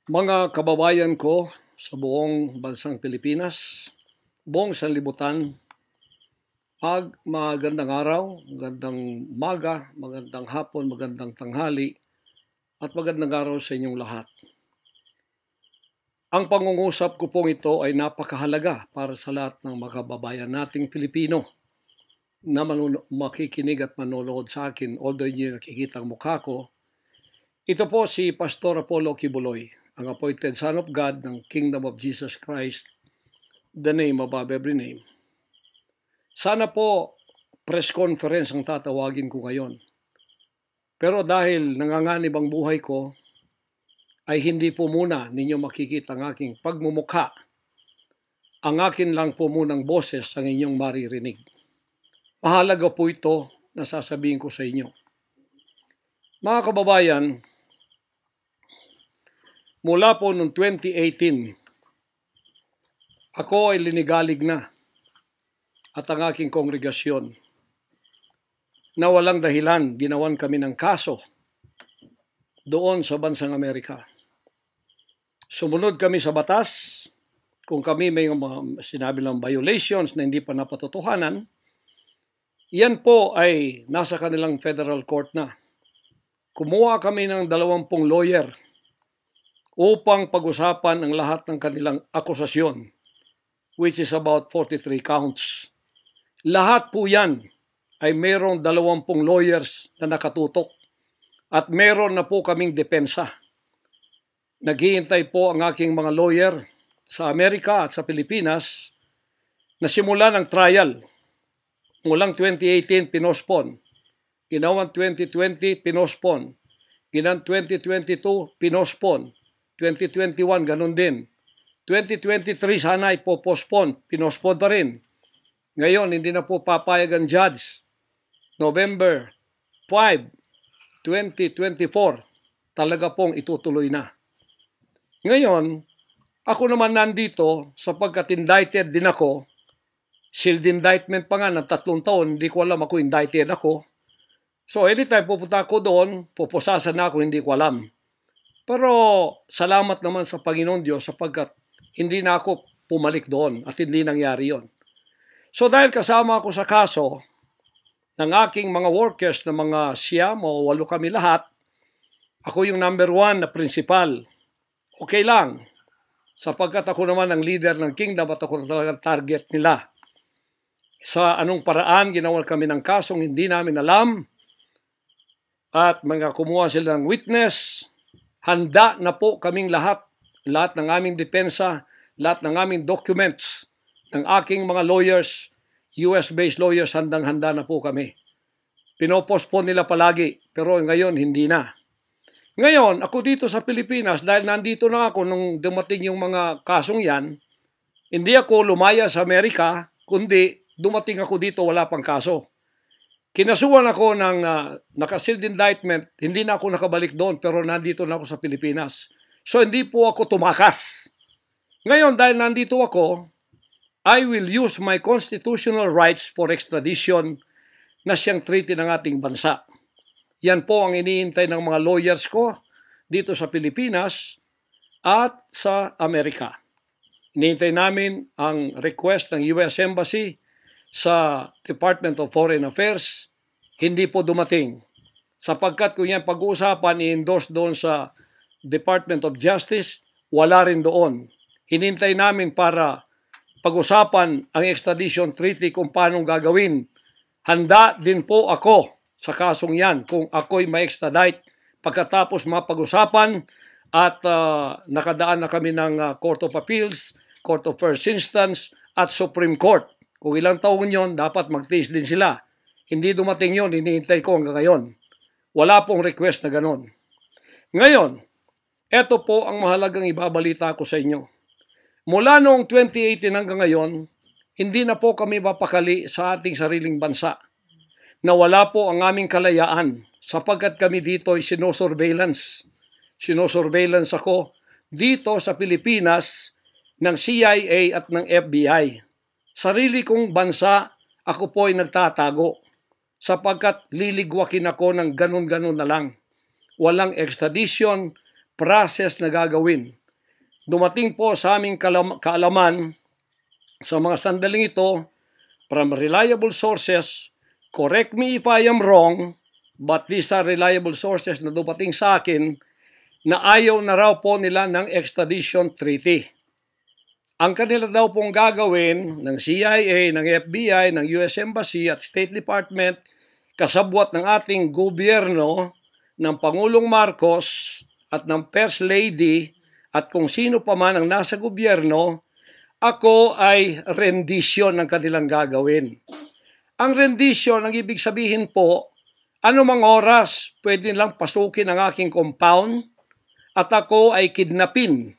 Mga kababayan ko sa buong bansang Pilipinas, buong sanlibutan, magandang araw, magandang umaga, magandang hapon, magandang tanghali, at magandang araw sa inyong lahat. Ang pangungusap ko pong ito ay napakahalaga para sa lahat ng mga kababayan nating Pilipino na makikinig at manonood sa akin, although hindi nakikita ang mukha ko. Ito po si Pastor Apollo Kibuloy, ang appointed Son of God ng Kingdom of Jesus Christ, the name above every name. Sana po press conference ang tatawagin ko ngayon. Pero dahil nanganganib ang buhay ko, ay hindi po muna ninyo makikita ang aking pagmumukha. Ang akin lang po munang boses ang inyong maririnig. Mahalaga po ito na sasabihin ko sa inyo. Mga kababayan, mula po noong 2018, ako ay linigalig na at ang aking kongregasyon na walang dahilan ginawan kami ng kaso doon sa bansang Amerika. Sumunod kami sa batas. Kung kami may sinabi lang violations na hindi pa napatotohanan, yan po ay nasa kanilang federal court na. Kumuha kami ng 20 lawyer upang pag-usapan ang lahat ng kanilang akusasyon, which is about 43 counts. Lahat po yan ay mayroong 20 lawyers na nakatutok at meron na po kaming depensa. Naghihintay po ang aking mga lawyer sa Amerika at sa Pilipinas na simulan ang trial. Mulang 2018, pinospon. Ginawang 2020, pinospon. Ginawang 2022, pinospon. 2021, ganun din. 2023, sana ay popospon. Pinospon pa rin. Ngayon, hindi na po papayag ang judge. November 5, 2024, talaga pong itutuloy na. Ngayon, ako naman nandito sapagkat indicted din ako. Sealed indictment pa nga ng 3 taon, hindi ko alam ako indicted ako. So anytime pupunta ako doon, pupusasan na ako, hindi ko alam. Pero salamat naman sa Panginoon Diyos sapagkat hindi na ako pumalik doon at hindi nangyari yon. So dahil kasama ako sa kaso ng aking mga workers na mga 9 o 8 kami lahat, ako yung number 1 na principal. Okay lang, sapagkat ako naman ang leader ng kingdom at ako na talagang target nila. Sa anong paraan ginawa kami ng kasong hindi namin alam at mga kumuha sila ng witness. Handa na po kaming lahat ng aming depensa, lahat ng aming documents ng aking mga lawyers, US-based lawyers, handang-handa na po kami. Pinopospon nila palagi, pero ngayon hindi na. Ngayon, ako dito sa Pilipinas, dahil nandito na ako nung dumating yung mga kasong yan, hindi ako lumaya sa Amerika, kundi dumating ako dito, wala pang kaso. Kinasuhan ako ng naka-sealed indictment, hindi na ako nakabalik doon, pero nandito na ako sa Pilipinas. So hindi po ako tumakas. Ngayon, dahil nandito ako, I will use my constitutional rights for extradition na siyang treaty ng ating bansa. Yan po ang iniintay ng mga lawyers ko dito sa Pilipinas at sa Amerika. Iniintay namin ang request ng US Embassy sa Department of Foreign Affairs. Hindi po dumating. Sapagkat kung yan pag-uusapan, i-endorse doon sa Department of Justice, wala rin doon. Hinintay namin para pag-usapan ang extradition treaty kung paano gagawin. Handa din po ako sa kasong yan kung ako'y ma-extradite pagkatapos mapag-usapan at nakadaan na kami ng Court of Appeals, Court of First Instance at Supreme Court. Kung ilang taon yon, dapat magtiis din sila. Hindi dumating yon, hinihintay ko hanggang ngayon. Wala pong request na ganon. Ngayon, eto po ang mahalagang ibabalita ko sa inyo. Mula noong 2018 hanggang ngayon, hindi na po kami mapakali sa ating sariling bansa. Nawala po ang aming kalayaan sapagkat kami dito ay sinosurveillance. Sinosurveillance ako dito sa Pilipinas ng CIA at ng FBI. Sarili kong bansa, ako po ay nagtatago sapagkat liligwakin ako ng ganun-ganun na lang. Walang extradition, process na gagawin. Dumating po sa aming kaalaman sa mga sandaling ito from reliable sources. Correct me if I am wrong, but these are reliable sources na dumating sa akin na ayaw na raw po nila ng extradition treaty. Ang kanila daw pong gagawin ng CIA, ng FBI, ng US Embassy at State Department, kasabwat ng ating gobyerno, ng Pangulong Marcos at ng First Lady at kung sino pa man ang nasa gobyerno, ako ay rendition ng kanilang gagawin. Ang rendition, ang ibig sabihin po, anumang oras pwede lang pasukin ang aking compound at ako ay kidnapin.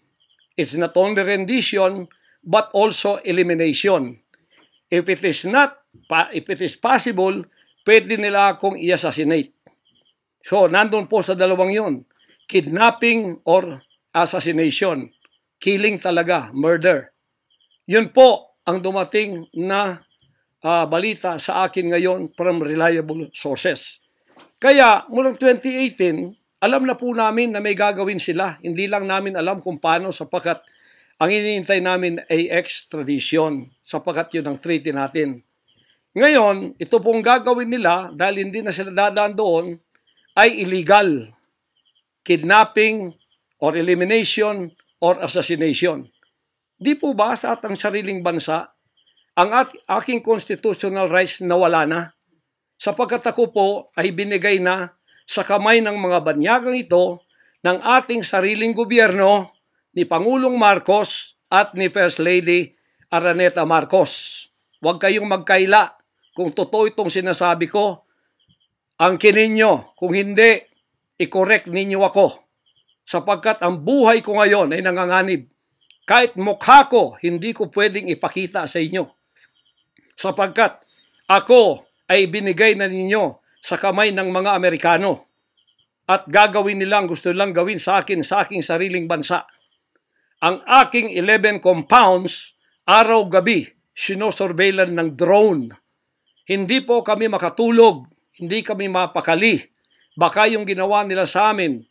It's not only rendition, but also elimination. If it is possible, pwede nila akong i-assassinate. So, nandun po sa dalawang yun. Kidnapping or assassination. Killing talaga, murder. Yun po ang dumating na balita sa akin ngayon from reliable sources. Kaya, mulang 2018, alam na po namin na may gagawin sila. Hindi lang namin alam kung paano sapagkat ang iniintay namin ay extradition sapagkat yun ang treaty natin. Ngayon, ito pong gagawin nila dahil hindi na sila dadaan doon ay illegal. Kidnapping or elimination or assassination. Di po ba sa atang sariling bansa, ang aking constitutional rights nawala na? Sapagkat ako po ay binigay na sa kamay ng mga banyagang ito ng ating sariling gobyerno ni Pangulong Marcos at ni First Lady Araneta Marcos. Huwag kayong magkaila kung totoo itong sinasabi ko. Angkinin nyo, kung hindi, i-correct ninyo ako. Sapagkat ang buhay ko ngayon ay nanganganib. Kahit mukha ko, hindi ko pwedeng ipakita sa inyo. Sapagkat ako ay binigay na ninyo sa kamay ng mga Amerikano at gagawin nilang gusto lang gawin sa akin sa aking sariling bansa. Ang aking 11 compounds, araw-gabi, sinosurveillan ng drone. Hindi po kami makatulog, hindi kami mapakali. Baka yung ginawa nila sa amin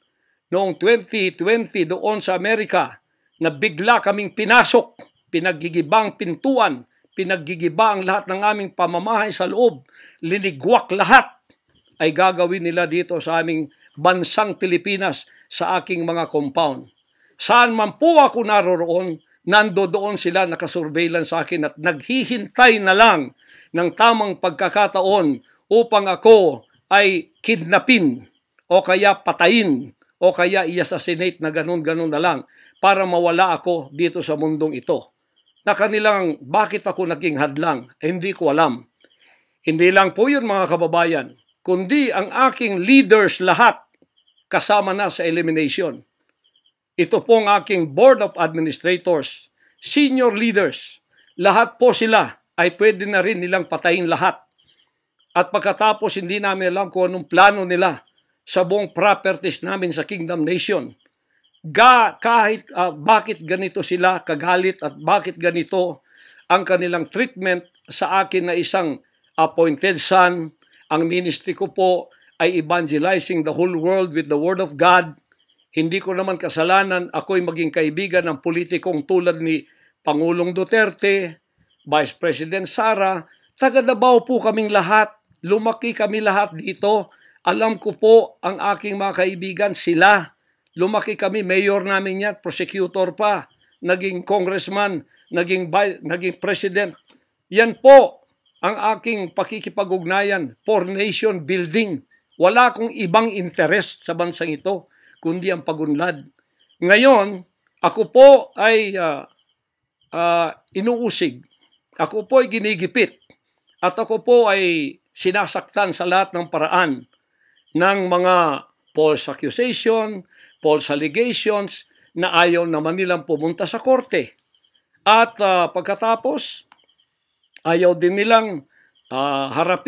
noong 2020 doon sa Amerika na bigla kaming pinasok, pinaggigibang pintuan, pinaggigibang lahat ng aming pamamahay sa loob, linigwak lahat, ay gagawin nila dito sa aming bansang Pilipinas sa aking mga compound. Saan man po ako naroroon, nandoon sila nakasurveillance sa akin at naghihintay na lang ng tamang pagkakataon upang ako ay kidnapin o kaya patayin o kaya i-assassinate na ganun-ganun na lang para mawala ako dito sa mundong ito. Na kanilang bakit ako naging hadlang, hindi ko alam. Hindi lang po yun mga kababayan, kundi ang aking leaders lahat kasama na sa elimination. Ito pong aking Board of Administrators, senior leaders, lahat po sila ay pwede na rin nilang patayin lahat. At pagkatapos hindi namin alam kung anong plano nila sa buong properties namin sa Kingdom Nation. Bakit ganito sila kagalit at bakit ganito ang kanilang treatment sa akin na isang appointed son. Ang ministry ko po ay evangelizing the whole world with the Word of God. Hindi ko naman kasalanan ako'y maging kaibigan ng politikong tulad ni Pangulong Duterte, Vice President Sara. Taga Davao po kaming lahat. Lumaki kami lahat dito. Alam ko po ang aking mga kaibigan, sila. Lumaki kami, mayor namin yan, prosecutor pa, naging congressman, naging president. Yan po ang aking pakikipag-ugnayan for nation building. Wala akong ibang interest sa bansang ito, kundi ang pagunlad. Ngayon, ako po ay inuusig. Ako po ay ginigipit. At ako po ay sinasaktan sa lahat ng paraan ng mga false accusation, false allegations na ayaw naman nilang pumunta sa korte. At pagkatapos, ayaw din nilang paharap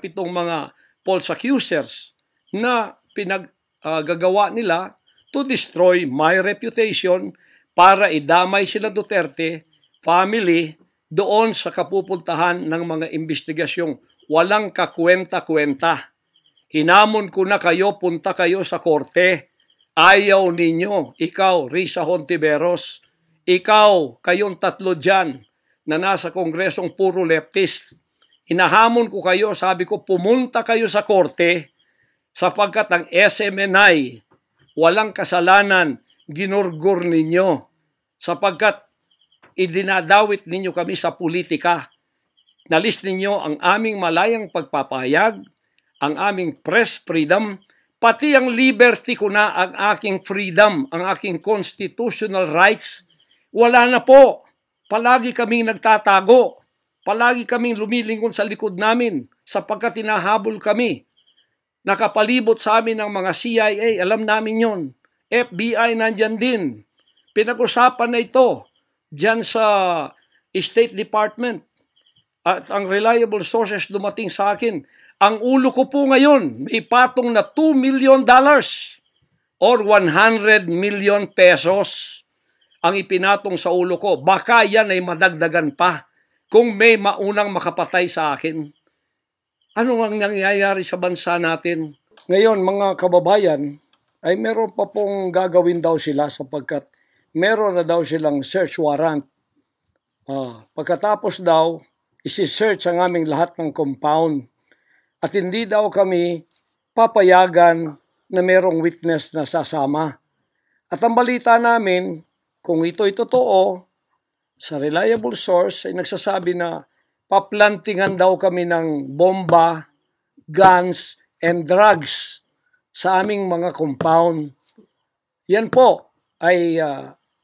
itong mga false accusers na pinaggagawa nila to destroy my reputation para idamay sila Duterte family doon sa kapupuntahan ng mga investigasyong walang kakwenta-kwenta. Hinamon ko na kayo, punta kayo sa korte Ayaw ninyo, ikaw, Risa Hontiveros, ikaw, kayong tatlo dyan na nasa kongresong puro leftist. Hinahamon ko kayo, sabi ko, pumunta kayo sa korte sapagkat ang SMNI, walang kasalanan, ginurgur ninyo sapagkat idinadawit ninyo kami sa politika. Nalis ninyo ang aming malayang pagpapahayag, ang aming press freedom, pati ang liberty ko na, ang aking freedom, ang aking constitutional rights. Wala na po. Palagi kaming nagtatago. Palagi kaming lumilingon sa likod namin sapagkat hinahabol kami. Nakapalibot sa amin ng mga CIA, alam namin yon. FBI nandyan din. Pinag-usapan na ito dyan sa State Department. At ang reliable sources dumating sa akin. Ang ulo ko po ngayon, may patong na $2 million or 100 million pesos ang ipinatong sa ulo ko. Baka yan ay madagdagan pa kung may maunang makapatay sa akin. Ano ang nangyayari sa bansa natin? Ngayon, mga kababayan, ay meron pa pong gagawin daw sila sapagkat meron na daw silang search warrant. Pagkatapos daw, isi-search ang aming lahat ng compound. At hindi daw kami papayagan na merong witness na sasama. At ang balita namin, kung ito'y totoo, sa reliable source ay nagsasabi na paplantingan daw kami ng bomba, guns, and drugs sa aming mga compound. Yan po ay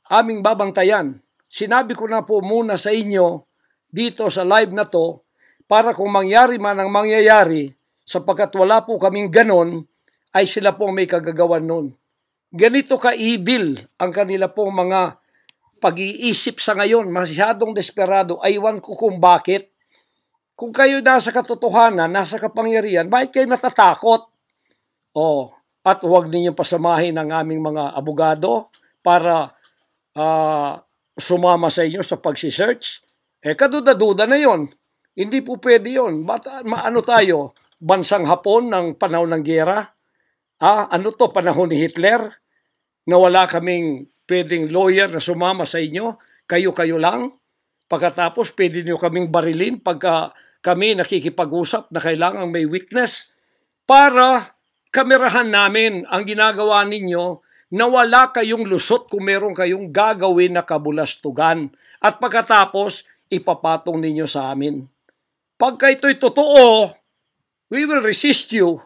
aming babantayan. Sinabi ko na po muna sa inyo dito sa live na to, para kung mangyari man ang mangyayari, sapagkat wala po kaming ganon, ay sila pong may kagagawan nun. Ganito ka-evil ang kanila pong mga pag-iisip sa ngayon, masyadong desperado, aywan ko kung bakit. Kung kayo nasa katotohanan, nasa kapangyarihan, bakit kayo natatakot? At huwag ninyong pasamahin ang aming mga abogado para sumama sa inyo sa pagsisearch. Kaduda-duda na yon. Hindi po pwede yun. Ano tayo? Bansang Hapon ng panahon ng giyera? Ano to? Panahon ni Hitler? Na wala kaming pwedeng lawyer na sumama sa inyo? Kayo-kayo lang? Pagkatapos, pwede nyo kaming barilin pagka kami nakikipag-usap na kailangang may witness para kamerahan namin ang ginagawa ninyo na wala kayong lusot kung meron kayong gagawin na kabulastugan. At pagkatapos, ipapatong ninyo sa amin. Pagka ito'y totoo, we will resist you.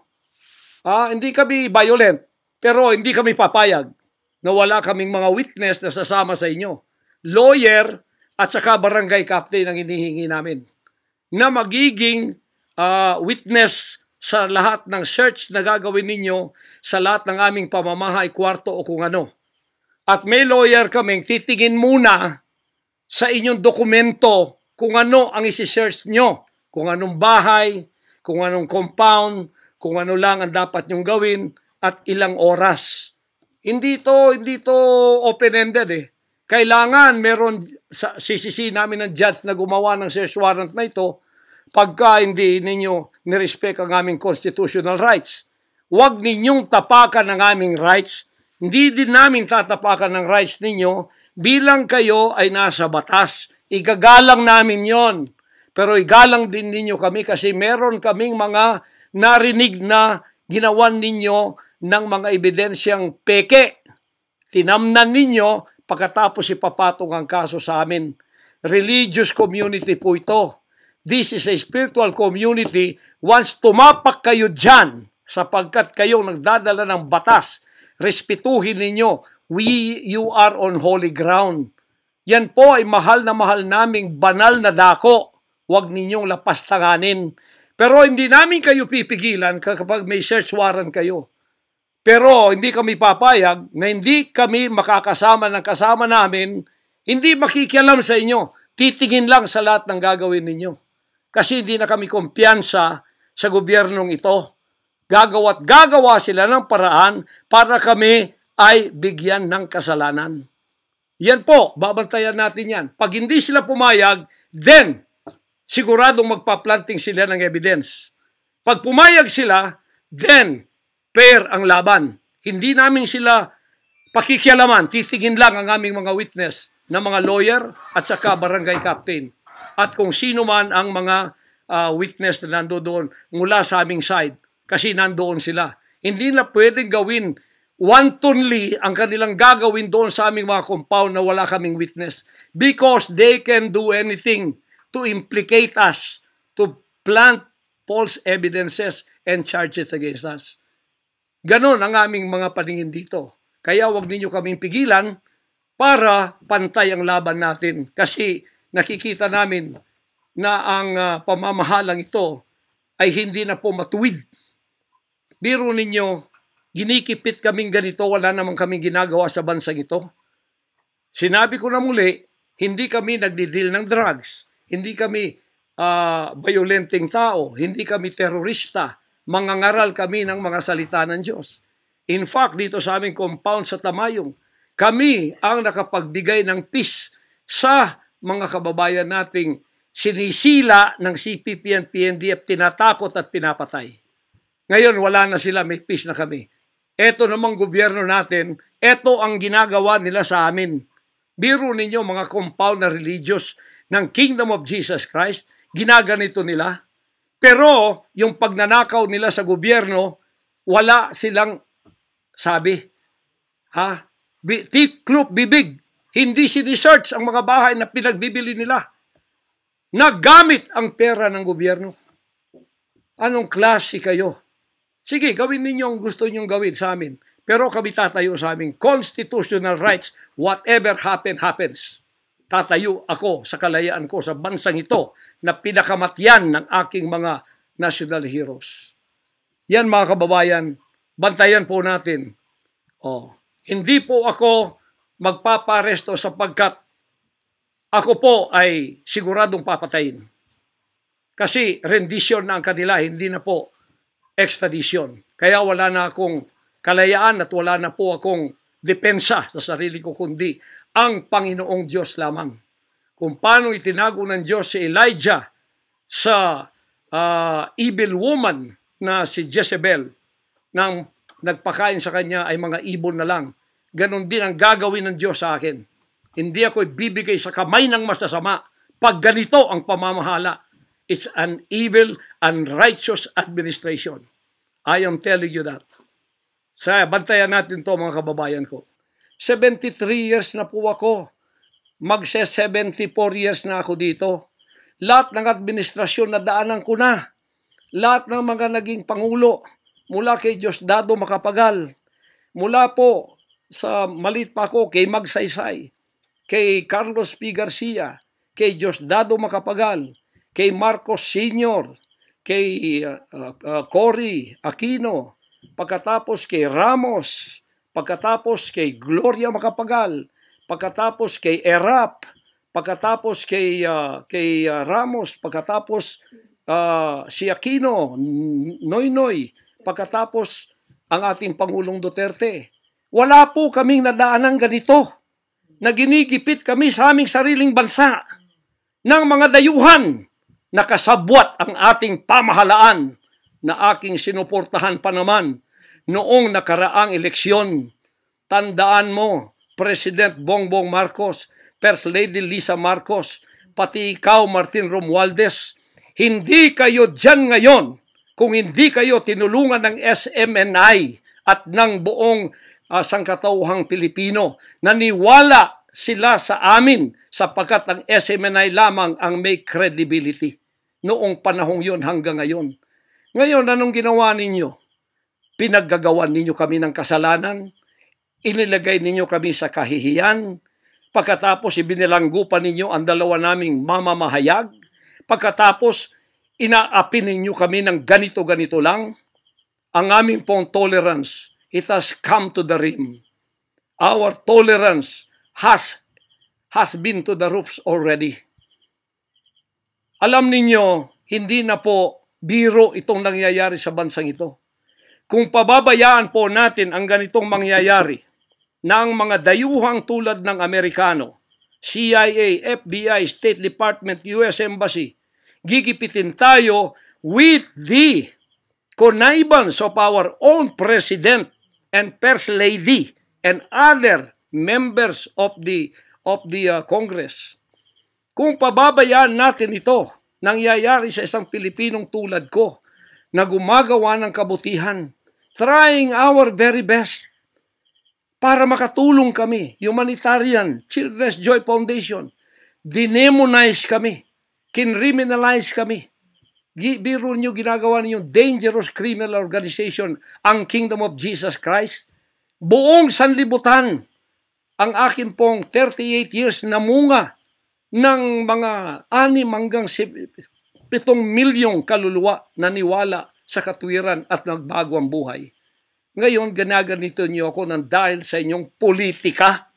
Hindi kami violent, pero hindi kami papayag na wala kaming mga witness na sasama sa inyo. Lawyer at saka barangay captain ang hinihingi namin na magiging witness sa lahat ng search na gagawin ninyo sa lahat ng aming pamamahay, kwarto o kung ano. At may lawyer kaming titingin muna sa inyong dokumento kung ano ang isi-search nyo. Kung anong bahay, kung anong compound, kung ano lang ang dapat nyong gawin, at ilang oras. Hindi to open-ended . Kailangan meron, sisisi namin ng judge na gumawa ng search warrant na ito, pagka hindi ninyo nirespect ang aming constitutional rights. Huwag ninyong tapakan ang aming rights. Hindi din namin tatapakan ng rights ninyo bilang kayo ay nasa batas. Igagalang namin yon. Pero igalang din ninyo kami kasi meron kaming mga narinig na ginawan ninyo ng mga ebidensyang peke. Tinamnan ninyo pagkatapos ipapatong ang kaso sa amin. Religious community po ito. This is a spiritual community. Once tumapak kayo dyan, sapagkat kayong nagdadala ng batas, respetuhin ninyo, you are on holy ground. Yan po ay mahal na mahal naming banal na dako. Huwag ninyong lapastanganin. Pero hindi namin kayo pipigilan kapag may search warrant kayo. Pero hindi kami papayag na hindi kami makakasama ng kasama namin, hindi makikialam sa inyo. Titingin lang sa lahat ng gagawin ninyo. Kasi hindi na kami kumpiyansa sa gobyernong ito. Gagawa sila ng paraan para kami ay bigyan ng kasalanan. Yan po, babantayan natin yan. Pag hindi sila pumayag, then siguradong magpa-planting sila ng evidence. Pag pumayag sila, then fair ang laban. Hindi namin sila pakikialaman, titingin lang ang aming mga witness na mga lawyer at saka barangay captain. At kung sino man ang mga witness na nandoon mula sa aming side, kasi nandoon sila. Hindi na pwedeng gawin wantonly ang kanilang gagawin doon sa aming mga compound na wala kaming witness, because they can do anything to implicate us, to plant false evidences and charges against us. Ganon ang aming mga paningin dito. Kaya wag ninyo kaming pigilan para pantay ang laban natin, kasi nakikita namin na ang pamamahalang ito ay hindi na po matuwid. Biro ninyo, ginikipit kaming ganito, wala namang kaming ginagawa sa bansang ito. Sinabi ko na muli, hindi kami nagdi-deal ng drugs, hindi kami violenting tao, hindi kami terorista, mangangaral kami ng mga salita ng Diyos. In fact, dito sa aming compound sa Tamayong, kami ang nakapagbigay ng peace sa mga kababayan nating sinisila ng CPP and PNDF, tinatakot at pinapatay. Ngayon, wala na sila, may peace na kami. Ito namang gobyerno natin, ito ang ginagawa nila sa amin. Biro ninyo mga compound na religious ng Kingdom of Jesus Christ, ginaganito nila. Pero yung pagnanakaw nila sa gobyerno, wala silang sabi. Tiklop bibig, hindi sinisearch ang mga bahay na pinagbibili nila. Nagamit ang pera ng gobyerno. Anong klase kayo? Sige, gawin ninyo ang gusto ninyong gawin sa amin. Pero kami tatayo sa aming constitutional rights. Whatever happens. Tatayo ako sa kalayaan ko sa bansang ito na pinakamatyan ng aking mga national heroes. Yan mga kababayan, bantayan po natin. Hindi po ako magpaparesto sapagkat ako po ay siguradong papatayin. Kasi rendition na ang kanila, hindi na po extradition. Kaya wala na akong kalayaan at wala na po akong depensa sa sarili ko, kundi ang Panginoong Diyos lamang. Kung paano itinago ng Diyos si Elijah sa evil woman na si Jezebel, nang nagpakain sa kanya ay mga ibon na lang. Ganon din ang gagawin ng Diyos sa akin. Hindi ako ibibigay sa kamay ng masasama pag ganito ang pamamahala. It's an evil, unrighteous administration. I am telling you that. Bantayan natin to mga kababayan ko. 73 years na po ako. Magse-74 years na ako dito. Lahat ng administrasyon na daanan ko na. Lahat ng mga naging pangulo. Mula kay Diosdado Macapagal. Mula po sa malit pa ako kay Magsaysay. Kay Carlos P. Garcia, kay Diosdado Macapagal, kay Marcos Sr., kay Cory Aquino, pagkatapos kay Ramos, pagkatapos kay Gloria Macapagal, pagkatapos kay Erap, pagkatapos kay Ramos, pagkatapos si Aquino, Noynoy, pagkatapos ang ating Pangulong Duterte. Wala po kaming nadaanan ganito, na ginigipit kami sa aming sariling bansa ng mga dayuhan na kasabwat ang ating pamahalaan na aking sinuportahan pa naman noong nakaraang eleksyon. Tandaan mo, President Bongbong Marcos, First Lady Lisa Marcos, pati ikaw Martin Romualdez, hindi kayo dyan ngayon kung hindi kayo tinulungan ng SMNI at ng buong sangkatauhang Pilipino. Naniwala sila sa amin sapagkat ang SMNI lamang ang may credibility noong panahong yun hanggang ngayon. Ngayon, anong ginawa ninyo? Pinaggagawan ninyo kami ng kasalanan, inilagay ninyo kami sa kahihiyan, pagkatapos ibinilanggo pa ninyo ang dalawa naming mamamahayag, pagkatapos inaapi ninyo kami ng ganito-ganito lang. Ang aming pong tolerance, it has come to the rim. Our tolerance has been to the roofs already. Alam ninyo, hindi na po biro itong nangyayari sa bansang ito. Kung pababayaan po natin ang ganitong mangyayari ng mga dayuhang tulad ng Amerikano, CIA, FBI, State Department, US Embassy, gigipitin tayo with the connivance of our own President and First Lady and other members of the Congress. Kung pababayaan natin ito, nangyayari sa isang Pilipinong tulad ko na gumagawa ng kabutihan, trying our very best para makatulong kami, humanitarian, Children's Joy Foundation, dinemonize kami, kinriminalize kami. Biro nyo, ginagawa ninyo dangerous criminal organization ang Kingdom of Jesus Christ. Buong sanlibutan, ang akin pong 38 years na munga ng mga 6 hanggang 7 milyong kaluluwa na niwala sa katwiran at nagbago ang buhay. Ngayon, ginaganito niyo ako ng dahil sa inyong politika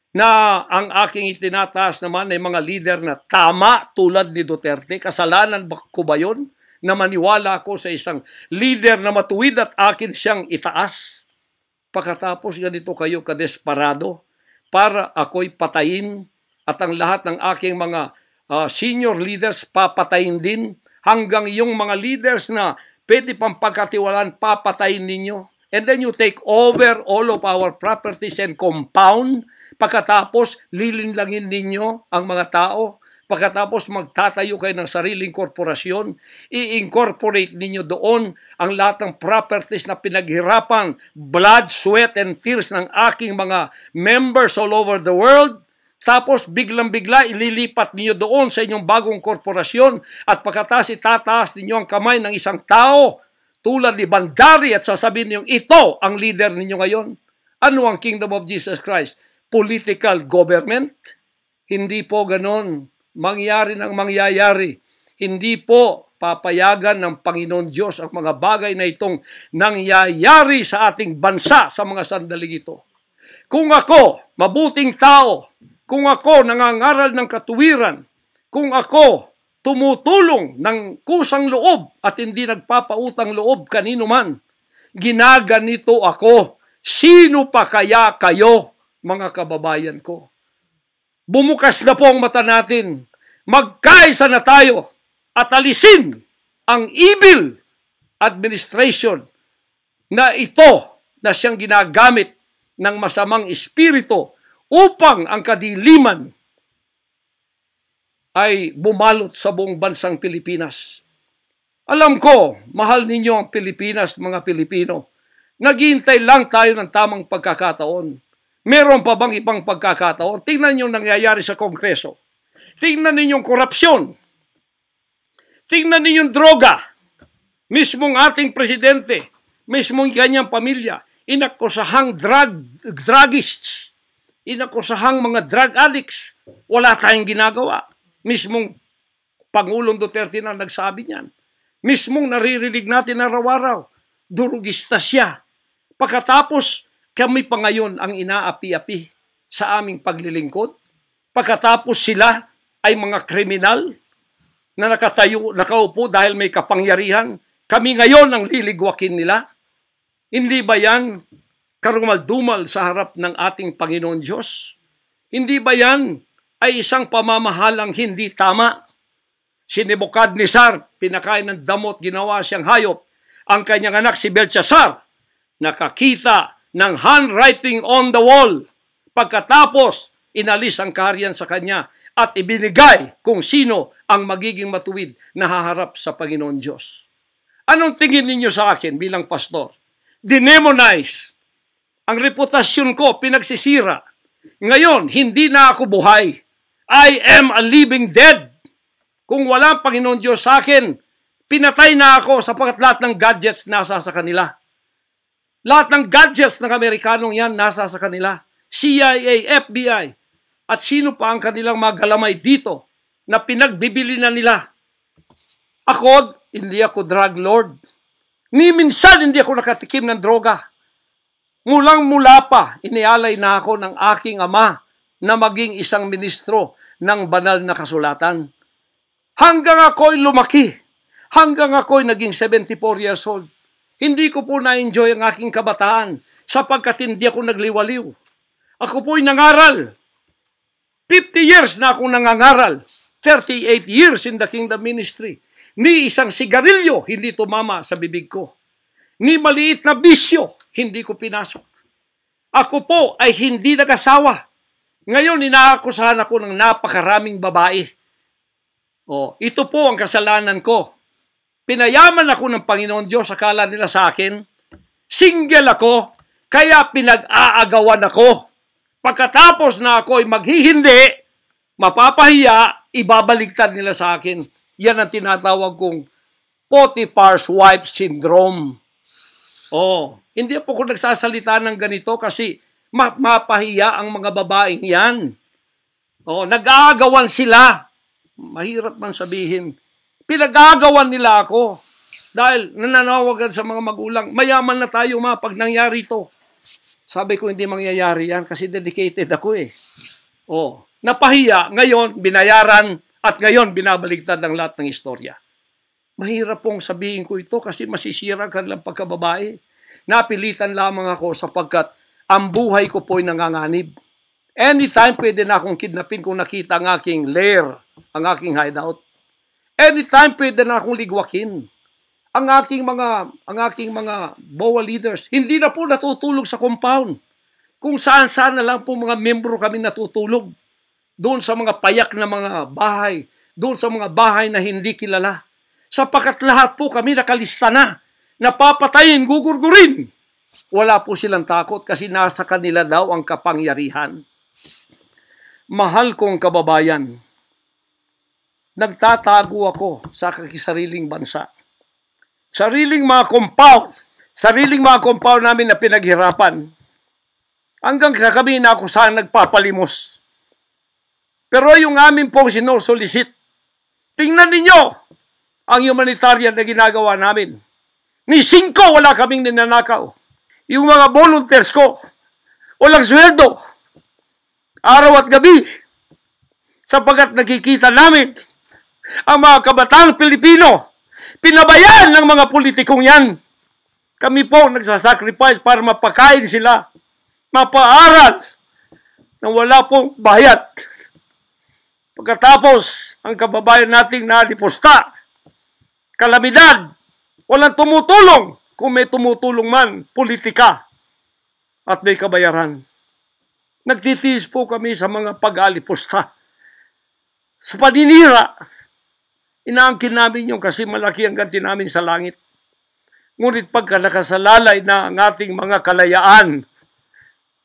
na ang aking itinataas naman ay mga leader na tama tulad ni Duterte. Kasalanan ko ba yun na maniwala ako sa isang leader na matuwid at akin siyang itaas? Pagkatapos ganito kayo kadesperado para ako'y patayin at ang lahat ng aking mga senior leaders papatayin din hanggang yung mga leaders na pwede pang pagkatiwalaan papatayin ninyo. And then you take over all of our properties and compound. Pagkatapos, lilinlangin ninyo ang mga tao. Pagkatapos, magtatayo kayo ng sariling korporasyon. I-incorporate ninyo doon ang lahat ng properties na pinaghirapan, blood, sweat, and tears ng aking mga members all over the world. Tapos, biglang-bigla, ililipat ninyo doon sa inyong bagong korporasyon. At pagkatapos, itataas ninyo ang kamay ng isang tao tulad ni Bandari at sasabihin niyo, ito ang leader ninyo ngayon. Ano ang Kingdom of Jesus Christ? Political government? Hindi po ganon. Mangyari ng mangyayari. Hindi po papayagan ng Panginoon Diyos ang mga bagay na itong nangyayari sa ating bansa sa mga sandaling ito. Kung ako, mabuting tao, kung ako nangangaral ng katuwiran, kung ako tumutulong ng kusang loob at hindi nagpapautang loob kanino man, ginaganito ako. Sino pa kaya kayo, mga kababayan ko? Bumukas na po ang mata natin. Magkaisa na tayo at alisin ang evil administration na ito na siyang ginagamit ng masamang espiritu upang ang kadiliman ay bumalot sa buong bansang Pilipinas. Alam ko, mahal ninyo ang Pilipinas, mga Pilipino. Naghihintay lang tayo ng tamang pagkakataon. Meron pa bang ibang pagkakataon? Tingnan niyo nangyayari sa Kongreso. Tingnan ninyong korupsyon. Tingnan ninyong droga. Mismong ating presidente, mismong kanyang pamilya, inakusahang druggists, inakusahang mga drug addicts. Wala tayong ginagawa. Mismong Pangulong Duterte na nagsabi niyan. Mismong naririnig natin araw-araw, durugista siya. Pagkatapos, kami pa ngayon ang inaapi-api sa aming paglilingkod. Pagkatapos sila ay mga kriminal na nakaupo dahil may kapangyarihan. Kami ngayon ang liligwakin nila. Hindi ba yan karumal-dumal sa harap ng ating Panginoon Diyos? Hindi ba yan ay isang pamamahalang hindi tama? Si Nebukadnezar, pinakain ng damot, ginawa siyang hayop. Ang kanyang anak si Belshazzar, nakakita ng handwriting on the wall. Pagkatapos, inalis ang kaharian sa kanya at ibinigay kung sino ang magiging matuwid na haharap sa Panginoon Diyos. Anong tingin ninyo sa akin bilang pastor? Dinemonize. Ang reputasyon ko pinagsisira. Ngayon, hindi na ako buhay. I am a living dead. Kung walang Panginoon Diyos sa akin, pinatay na ako sapagkat lahat ng gadgets nasa sa kanila. Lahat ng gadgets ng Amerikanong yan nasa sa kanila. CIA, FBI, at sino pa ang kanilang mga galamay dito na pinagbibili na nila. Ako, hindi ako drug lord. Ni minsan hindi ako nakatikim ng droga. Mulang-mula pa, inialay na ako ng aking ama na maging isang ministro ng banal na kasulatan. Hanggang ako'y lumaki, hanggang ako'y naging 74 years old, hindi ko po na-enjoy ang aking kabataan sapagkat hindi ako nagliwaliw. Ako po'y nangaral. 50 years na akong nangangaral. 38 years in the kingdom ministry. Ni isang sigarilyo hindi tumama sa bibig ko. Ni maliit na bisyo hindi ko pinasok. Ako po ay hindi nag-asawa. Ngayon, inaakusahan ako ng napakaraming babae. Ito po ang kasalanan ko. Pinayaman ako ng Panginoon Diyos, akala nila sa akin. Single ako, kaya pinag-aagawan ako. Pagkatapos na ako ay maghihindi, mapapahiya, ibabaligtad nila sa akin. Yan ang tinatawag kong Potiphar's wife syndrome. Hindi po ako nagsasalita ng ganito kasi mapahiya ang mga babaeng yan. Nag-aagawan sila. Mahirap man sabihin. Pinag-aagawan nila ako. Dahil nananawagan sa mga magulang, mayaman na tayo pag nangyari ito. Sabi ko, hindi mangyayari yan kasi dedicated ako eh. Napahiya, ngayon binayaran at ngayon binabaligtad ang lahat ng istorya. Mahirap pong sabihin ko ito kasi masisira ang kanilang pagkababae. Napilitan lamang ako sapagkat ang buhay ko po ay nanganganib. Anytime pwede na akong kidnapin kung nakita ang aking lair, ang aking hideout. Anytime pwede na akong ligwakin. Ang aking mga BOA leaders, hindi na po natutulog sa compound. Kung saan-saan na lang po mga membro kami natutulog. Doon sa mga payak na mga bahay, doon sa mga bahay na hindi kilala. Sapagkat lahat po kami nakalista na, napapatayin, gugurgurin. Wala po silang takot kasi nasa kanila daw ang kapangyarihan. Mahal kong kababayan, nagtatago ako sa kakisariling bansa. Sariling mga compound namin na pinaghirapan. Hanggang kami na ako saan nagpapalimos. Pero yung amin pong sinusulisit, tingnan ninyo ang humanitarian na ginagawa namin. Ni 5 wala kaming ninanakaw. Yung mga volunteers ko, walang sweldo. Araw at gabi. Sapagkat nakikita namin ang mga kabataang Pilipino, pinabayaan ng mga politikong yan. Kami po nagsasacrifice para mapakain sila, mapaaral na wala pong bayad. Pagkatapos, ang kababayan nating nalipusta, kalamidad, walang tumutulong. Kung may tumutulong man, politika at may kabayaran. Nagtitiis po kami sa mga pag-alipusta. Sa paninira, inaangkin namin yung kasi malaki ang ganti namin sa langit. Ngunit pagka nakasalalay na ang ating mga kalayaan,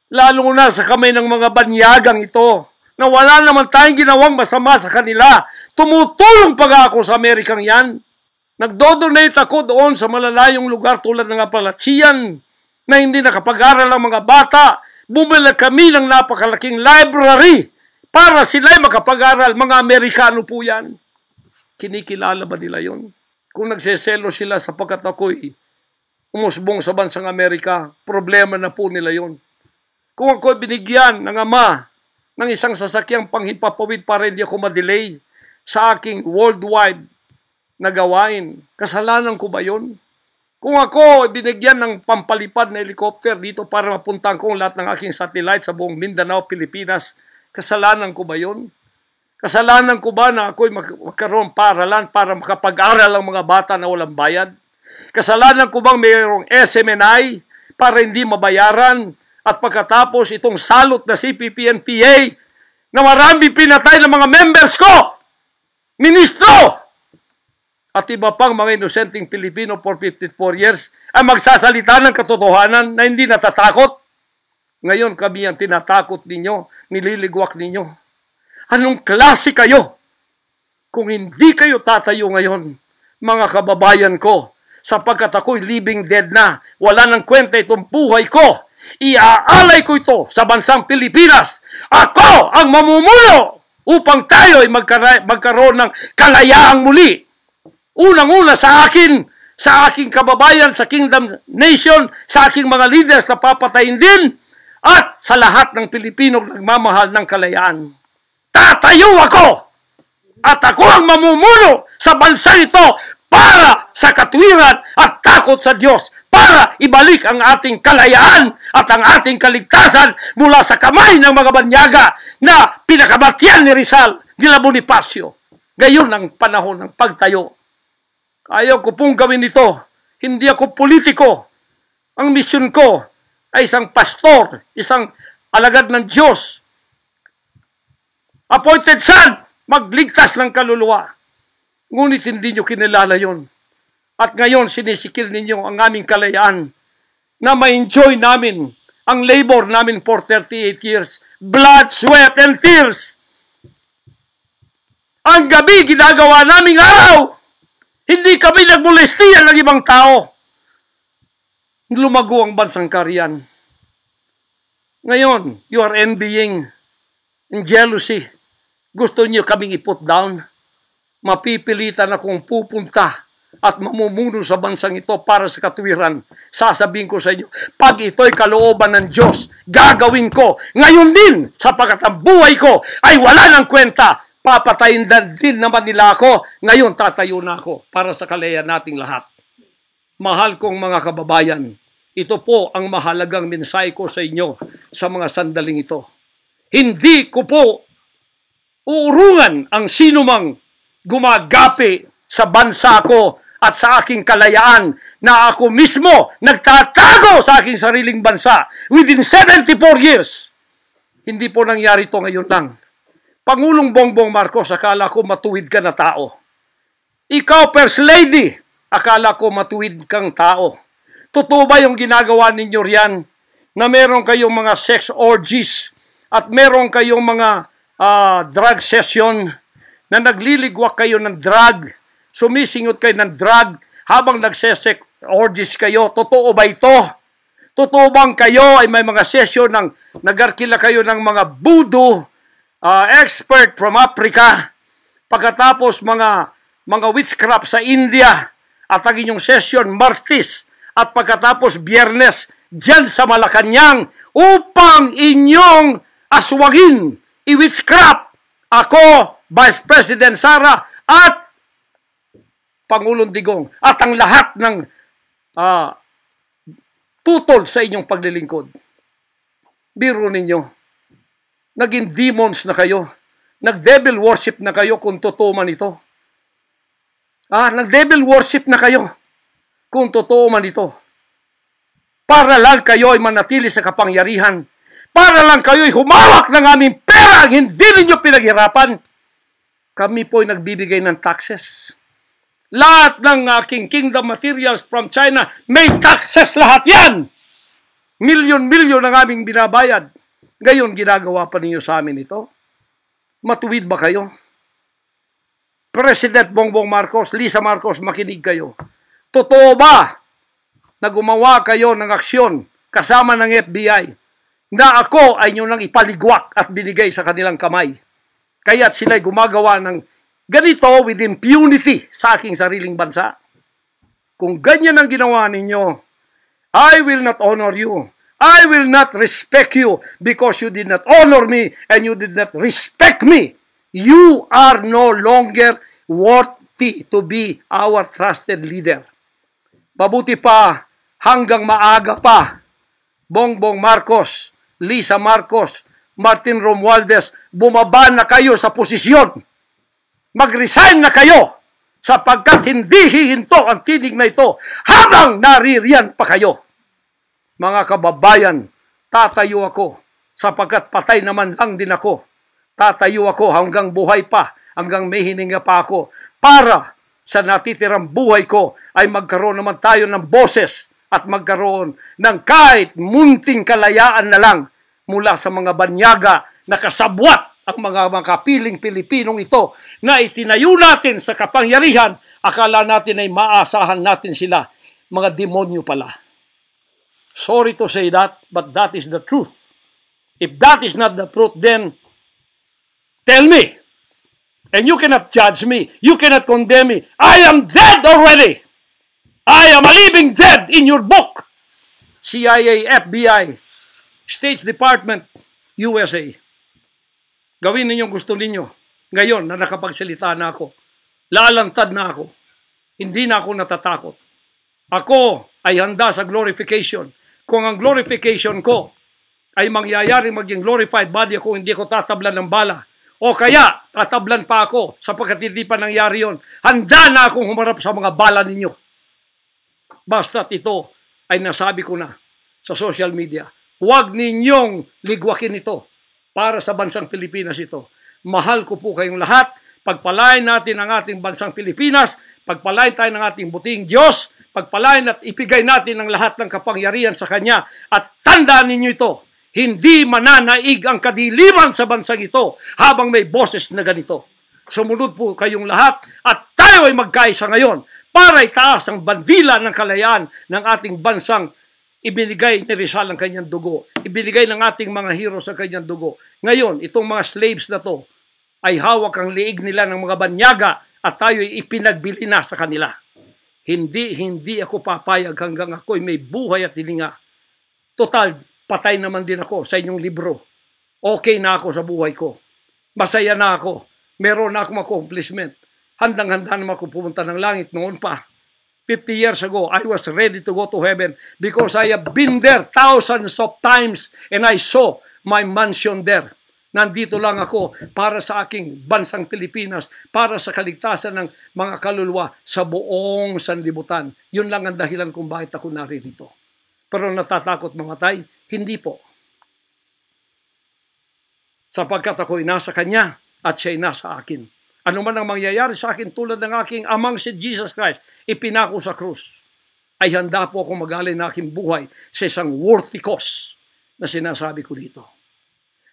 lalo na sa kamay ng mga banyagang ito, na wala naman tayong ginawang masama sa kanila, tumutulong pa ako sa Amerikang yan. Nagdodonate ako doon sa malalayong lugar tulad ng Apalachian na hindi nakapag-aral ang mga bata. Bumili kami ng napakalaking library para sila'y makapag-aral. Mga Amerikano po yan. Kinikilala ba nila yon? Kung nagseselo sila sapagkat ako'y umusbong sa bansang Amerika, problema na po nila yon. Kung ako'y binigyan ng ama ng isang sasakyang panghimpapawid para hindi ako madelay sa aking worldwide na gawain, kasalanan ko ba yun? Kung ako binigyan ng pampalipad na helicopter dito para mapuntahan ko lahat ng aking satellite sa buong Mindanao, Pilipinas, kasalanan ko ba yun? Kasalanan ko ba na ako'y magkaroon paralan para makapag-aral ang mga bata na walang bayad? Kasalanan ko bang mayroong SMNI para hindi mabayaran? At pagkatapos itong salot na CPP-NPA na marami pinatay ng mga members ko, ministro, at iba pang mga inosenteng Pilipino for 54 years ay magsasalita ng katotohanan na hindi natatakot. Ngayon kami ang tinatakot ninyo, nililigwak ninyo. Anong klase kayo? Kung hindi kayo tatayo ngayon, mga kababayan ko, sapagkat ako'y living dead na, wala nang kwenta itong buhay ko, iaalay ko ito sa bansang Pilipinas. Ako ang mamumuno upang tayo ay magkaroon ng kalayaang muli. Unang-una sa akin, sa aking kababayan, sa Kingdom Nation, sa aking mga leaders na papatayin din, at sa lahat ng Pilipino nagmamahal ng kalayaan. Tatayo ako! At ako ang mamumuno sa bansa ito para sa katwiran at takot sa Diyos, para ibalik ang ating kalayaan at ang ating kaligtasan mula sa kamay ng mga banyaga na pinakamatyan ni Rizal, nila Bonifacio. Gayon ang panahon ng pagtayo. Ayaw ko pong gawin ito. Hindi ako politiko. Ang misyon ko ay isang pastor, isang alagad ng Diyos. Appointed son, magligtas ng kaluluwa. Ngunit hindi nyo kinilala yon. At ngayon, sinisikil ninyo ang aming kalayaan na ma-enjoy namin ang labor namin for 38 years. Blood, sweat, and tears. Ang gabi, ginagawa naming araw. Hindi kami nagmolestiyan ng ibang tao. Lumago ang bansang Korean. Ngayon, you are envying and jealousy. Gusto niyo kaming i-put down. Mapipilitan akong pupunta at mamumuno sa bansang ito para sa katuwiran. Sasabihin ko sa inyo, pag ito'y kalooban ng Diyos, gagawin ko. Ngayon din, sapagkat ang buhay ko ay wala ng kwenta. Papatayin din naman nila ako. Ngayon, tatayo na ako para sa kalayan nating lahat. Mahal kong mga kababayan, ito po ang mahalagang mensahe ko sa inyo sa mga sandaling ito. Hindi ko po uurungan ang sinumang gumagapi sa bansa ko at sa aking kalayaan na ako mismo nagtatago sa aking sariling bansa within 74 years. Hindi po nangyari ito ngayon lang. Pangulong Bongbong Marcos, akala ko matuwid ka na tao. Ikaw, First Lady, akala ko matuwid kang tao. Totoo ba yung ginagawa ninyo riyan na meron kayong mga sex orgies at meron kayong mga drug session na nagliligwak kayo ng drug, sumisingot kayo ng drug habang nagsesek orgies kayo? Totoo ba ito? Totoo bang kayo ay may mga session ng nagarkila kayo ng mga voodoo expert from Africa, pagkatapos mga witchcraft sa India, at ang inyong session Martes, at pagkatapos Biyernes dyan sa Malacanang upang inyong aswagin, i-witchcraft ako, Vice President Sara, at Pangulong Digong, at ang lahat ng tutol sa inyong paglilingkod. Biro ninyo, naging demons na kayo, nag-devil worship na kayo kung totoo man ito. Nag-devil worship na kayo kung totoo man ito. Para lang kayo ay manatili sa kapangyarihan, para lang kayo ay humawak ng aming pera, hindi ninyo pinaghirapan. Kami po ay nagbibigay ng taxes. Lahat ng aking kingdom materials from China, may taxes lahat yan. Milyon-milyon ang aming binabayad. Ngayon, ginagawa pa ninyo sa amin ito? Matuwid ba kayo? President Bongbong Marcos, Lisa Marcos, makinig kayo. Totoo ba na gumawa kayo ng aksyon kasama ng FBI na ako ay nyo nang ipaligwak at binigay sa kanilang kamay? Kaya't sila'y gumagawa ng ganito with impunity sa aking sariling bansa. Kung ganyan ang ginawa ninyo, I will not honor you. I will not respect you because you did not honor me and you did not respect me. You are no longer worthy to be our trusted leader. Mabuti pa, hanggang maaga pa, Bongbong Marcos, Lisa Marcos, Martin Romualdez, bumaba na kayo sa posisyon. Mag-resign na kayo sapagkat hindi hihinto ang tinig na ito habang naririyan pa kayo. Mga kababayan, tatayo ako sapagkat patay naman lang din ako. Tatayo ako hanggang buhay pa, hanggang may hininga pa ako para sa natitirang buhay ko ay magkaroon naman tayo ng boses at magkaroon ng kahit munting kalayaan na lang mula sa mga banyaga na kasabwat ang mga makapiling Pilipinong ito na itinayo natin sa kapangyarihan. Akala natin ay maasahan natin sila. Mga demonyo pala. Sorry to say that, but that is the truth. If that is not the truth, then tell me. And you cannot judge me. You cannot condemn me. I am dead already. I am a living dead in your book. CIA, FBI, State Department, USA. Gawin ninyong gusto ninyo. Ngayon na nakapagsalita na ako, lalantad na ako. Hindi na ako natatakot. Ako ay handa sa glorification. Kung ang glorification ko ay mangyayari maging glorified body ako, hindi ko tatablan ng bala. O kaya, tatablan pa ako sapagkat hindi pa nangyari yon. Handa na akong humarap sa mga bala ninyo. Basta't ito ay nasabi ko na. sa social media. Huwag ninyong ligwakin ito para sa bansang Pilipinas ito. Mahal ko po kayong lahat. Pagpalain natin ang ating bansang Pilipinas. Pagpalain tayo ng ating buting Diyos. Pagpalain at ipigay natin ang lahat ng kapangyarihan sa Kanya. At tandaan ninyo ito, hindi mananaig ang kadiliman sa bansang ito habang may boses na ganito. Sumunod po kayong lahat at tayo ay magkaisa ngayon para itaas ang bandila ng kalayaan ng ating bansang ibinigay ni Rizal ang kanyang dugo. Ibinigay ng ating mga heroes ang kanyang dugo. Ngayon, itong mga slaves na to ay hawak ang liig nila ng mga banyaga at tayo ay ipinagbili na sa kanila. Hindi ako papayag hanggang ako'y may buhay at hilinga. Total, patay naman din ako sa inyong libro. Okay na ako sa buhay ko. Masaya na ako. Meron na akong accomplishment. Handang-handa naman ako pumunta ng langit noon pa. 50 years ago, I was ready to go to heaven because I have been there thousands of times and I saw my mansion there. Nandito lang ako para sa aking bansang Pilipinas, para sa kaligtasan ng mga kaluluwa sa buong sanlibutan. Yun lang ang dahilan kung bakit ako naririto. Pero natatakot mamatay? Hindi po. Sapagkat ako'y nasa Kanya at siya'y nasa akin. Ano man ang mangyayari sa akin tulad ng aking amang si Jesus Christ, ipinako sa krus, ay handa po ako mag-alay ng aking buhay sa isang worthy cause na sinasabi ko dito.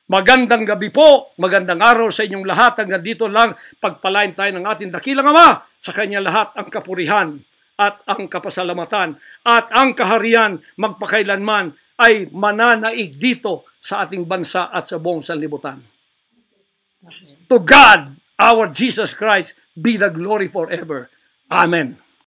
Magandang gabi po, magandang araw sa inyong lahat. Hanggang dito lang, pagpalain tayo ng ating dakilang Ama. Sa Kanya lahat ang kapurihan at ang kapasalamatan at ang kaharian magpakailanman ay mananaig dito sa ating bansa at sa buong sanlibutan. To God, our Jesus Christ, be the glory forever. Amen.